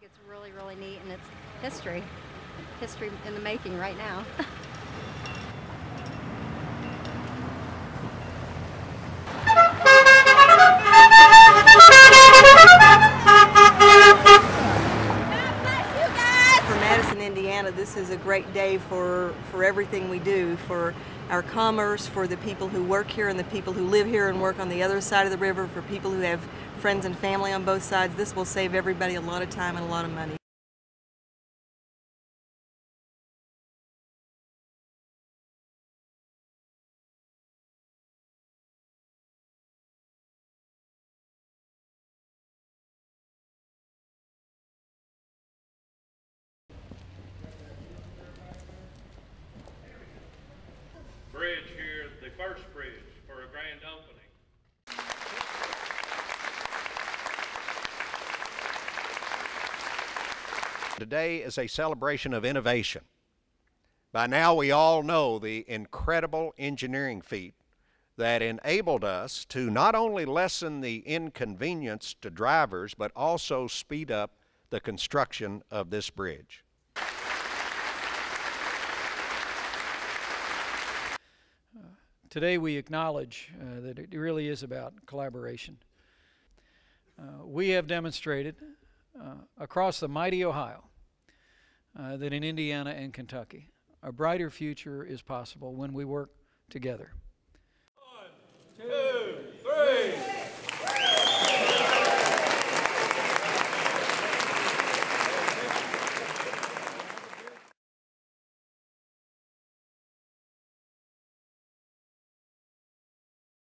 think it's really, really neat, and it's history in the making right now. For Madison, Indiana, this is a great day for everything we do, for our commerce, for the people who work here and the people who live here and work on the other side of the river, for people who have friends and family on both sides. This will save everybody a lot of time and a lot of money. Bridge here, the first bridge for a grand opening. Today is a celebration of innovation. By now we all know the incredible engineering feat that enabled us to not only lessen the inconvenience to drivers, but also speed up the construction of this bridge. Today we acknowledge that it really is about collaboration. We have demonstrated across the mighty Ohio that in Indiana and Kentucky, a brighter future is possible when we work together. 1, 2.